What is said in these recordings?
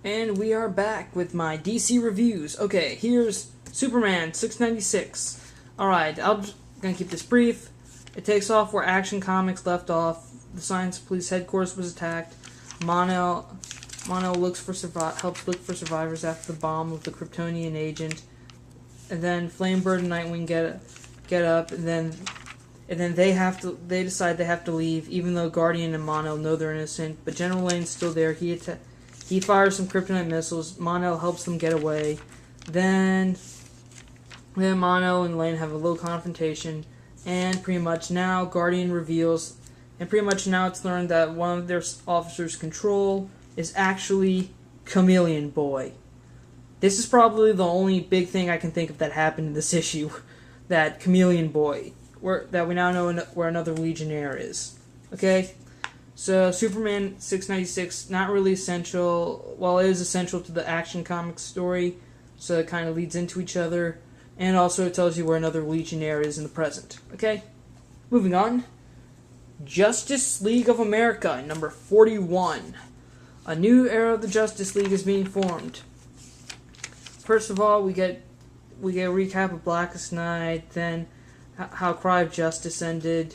And we are back with my DC reviews. Okay, here's Superman 696. Alright, gonna keep this brief. It takes off where Action Comics left off. The Science Police headquarters was attacked. Mon-El helps look for survivors after the bomb of the Kryptonian agent. And then Flamebird and Nightwing get up, and then they decide they have to leave, even though Guardian and Mon-El know they're innocent. But General Lane's still there. He fires some kryptonite missiles. Mon-El helps them get away. Then Mon-El and Lane have a little confrontation, and pretty much now Guardian reveals, and pretty much now it's learned that one of their officers' control is actually Chameleon Boy. This is probably the only big thing I can think of that happened in this issue, that Chameleon Boy, that we now know where another Legionnaire is. Okay? So, Superman 696, not really essential. Well, it is essential to the Action Comics story, so it kind of leads into each other, and also it tells you where another Legionnaire is in the present. Okay? Moving on. Justice League of America, number 41. A new era of the Justice League is being formed. First of all, we get a recap of Blackest Night, then how Cry of Justice ended.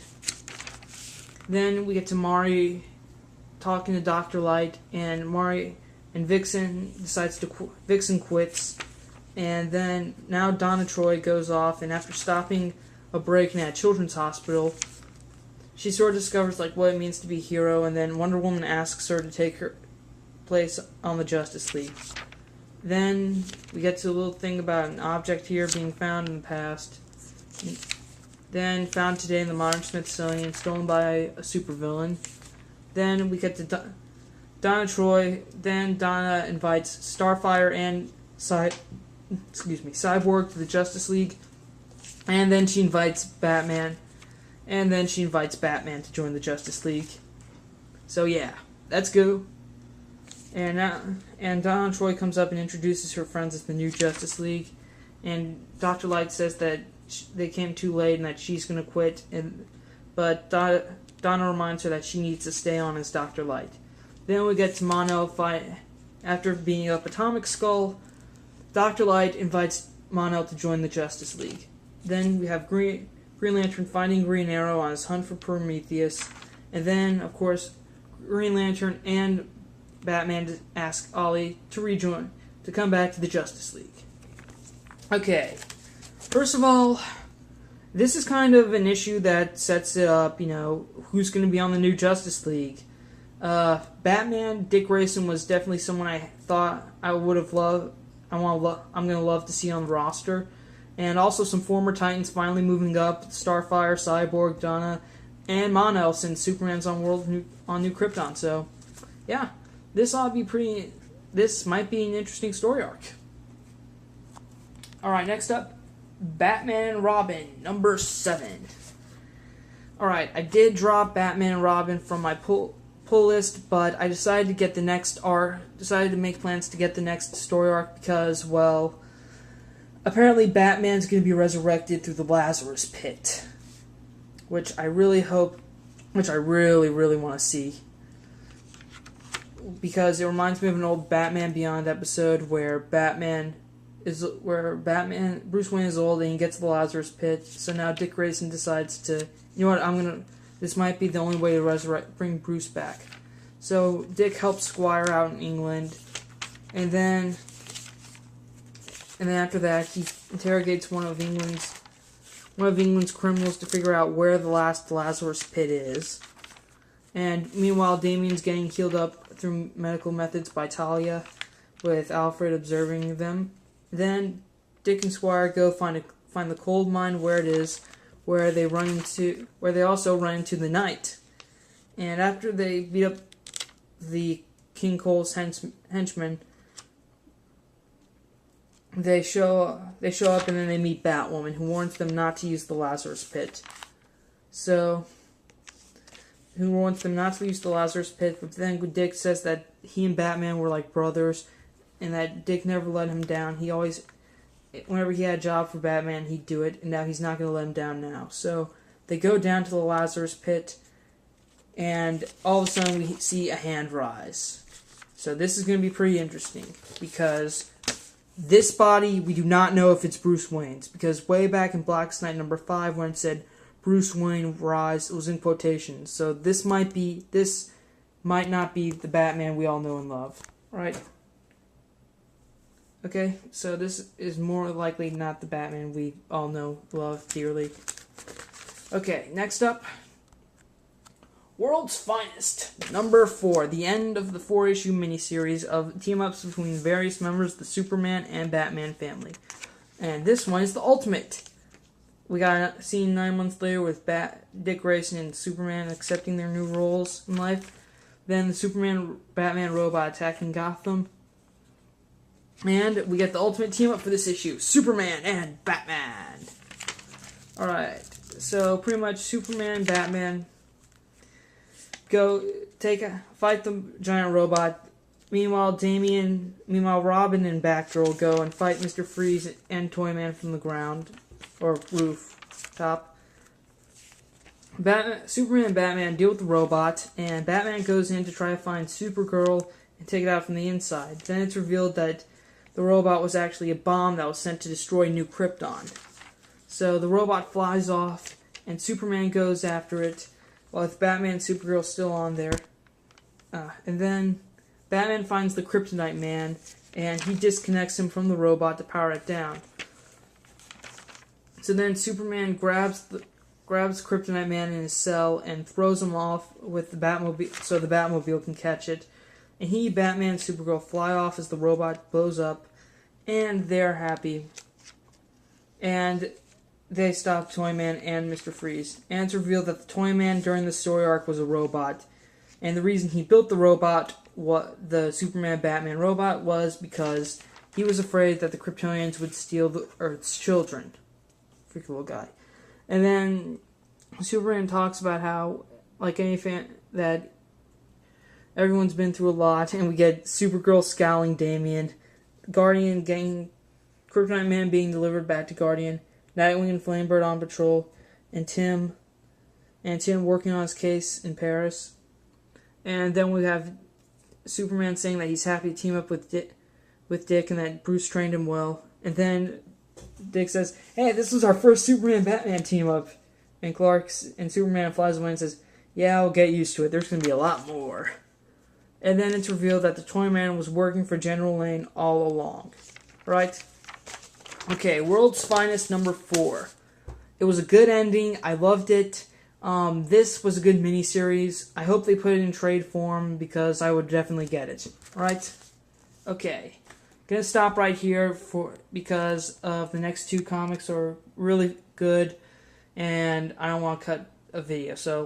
Then we get to Mari talking to Dr. Light, and Vixen Vixen quits, and then now Donna Troy goes off, and after stopping a break-in at a children's hospital, she sort of discovers what it means to be a hero, and then Wonder Woman asks her to take her place on the Justice League. Then we get to a little thing about an object here being found in the past. Then found today in the modern Smithsonian, stolen by a supervillain. Then we get to Donna Troy. Then Donna invites Starfire and Cyborg to the Justice League. And then she invites Batman. And then she invites Batman to join the Justice League. So yeah, let's go. And Donna Troy comes up and introduces her friends as the new Justice League. And Dr. Light says that they came too late and that she's going to quit, but Donna reminds her that she needs to stay on as Dr. Light. Then we get to Mon-El fight. After beating up Atomic Skull, Dr. Light invites Mon-El to join the Justice League. Then we have Green Lantern finding Green Arrow on his hunt for Prometheus, and then, of course, Green Lantern and Batman ask Ollie to come back to the Justice League. Okay. First of all, this is kind of an issue that sets it up, who's going to be on the new Justice League. Batman, Dick Grayson was definitely someone I thought I would have loved. I'm going to love to see on the roster. And also some former Titans finally moving up, Starfire, Cyborg, Donna, and Mon-El since Superman's on New Krypton. So, yeah, this might be an interesting story arc. Alright, next up. Batman and Robin, number 7. Alright, I did drop Batman and Robin from my pull list, but I decided to make plans to get the next story arc because, well, apparently Batman's going to be resurrected through the Lazarus Pit, which I really want to see. Because it reminds me of an old Batman Beyond episode where Bruce Wayne is old and he gets to the Lazarus Pit. So now Dick Grayson decides to, this might be the only way to bring Bruce back. So Dick helps Squire out in England, and then after that he interrogates one of England's criminals to figure out where the last Lazarus Pit is. And meanwhile, Damian's getting healed up through medical methods by Talia, with Alfred observing them. Then Dick and Squire go find the coal mine where it is, where they also run into the Knight. And after they beat up the King Cole's henchmen, they show up and then they meet Batwoman, who warns them not to use the Lazarus Pit. But then Dick says that he and Batman were like brothers, and that Dick never let him down. Whenever he had a job for Batman, he'd do it, and now he's not going to let him down now. So they go down to the Lazarus Pit, and all of a sudden we see a hand rise. So this is going to be pretty interesting, because this body, we do not know if it's Bruce Wayne's, because way back in Black Knight number 5, when it said Bruce Wayne rise, it was in quotations. So this might not be the Batman we all know and love, right? Okay, so this is more likely not the Batman we all know, love dearly. Okay, next up, World's Finest, number 4, the end of the 4-issue miniseries of team-ups between various members of the Superman and Batman family. And this one is the ultimate. We got a scene 9 months later with Dick Grayson and Superman accepting their new roles in life. Then the Superman-Batman robot attacking Gotham. And we get the ultimate team-up for this issue, Superman and Batman. Alright, so pretty much Superman and Batman go fight the giant robot. Meanwhile, Robin and Batgirl go and fight Mr. Freeze and Toyman from the ground or rooftop. Superman and Batman deal with the robot, and Batman goes in to try to find Supergirl and take it out from the inside. Then it's revealed that the robot was actually a bomb that was sent to destroy New Krypton. So the robot flies off, and Superman goes after it, with Batman and Supergirl still on there. And then Batman finds the Kryptonite Man, and he disconnects him from the robot to power it down. So then Superman grabs Kryptonite Man in his cell and throws him off with the Batmobile, so the Batmobile can catch it. And Batman, and Supergirl fly off as the robot blows up, and they're happy. And they stop Toyman and Mr. Freeze. And it's revealed that the Toyman during the story arc was a robot. And the reason he built the robot, the Superman-Batman robot, was because he was afraid that the Kryptonians would steal the Earth's children. Freaky little guy. And then Superman talks about how, like any fan, that everyone's been through a lot, and we get Supergirl scowling Damian, Guardian getting Kryptonite Man being delivered back to Guardian, Nightwing and Flamebird on patrol, and Tim working on his case in Paris. And then we have Superman saying that he's happy to team up with Dick and that Bruce trained him well. And then Dick says, "Hey, this was our first Superman-Batman team up." And Superman flies away and says, "Yeah, I'll get used to it. There's going to be a lot more." And then it's revealed that the Toyman was working for General Lane all along. Right? Okay, World's Finest number 4. It was a good ending. I loved it. This was a good miniseries. I hope they put it in trade form, because I would definitely get it. Right? Okay. Gonna stop right here because of the next 2 comics are really good, and I don't want to cut a video. So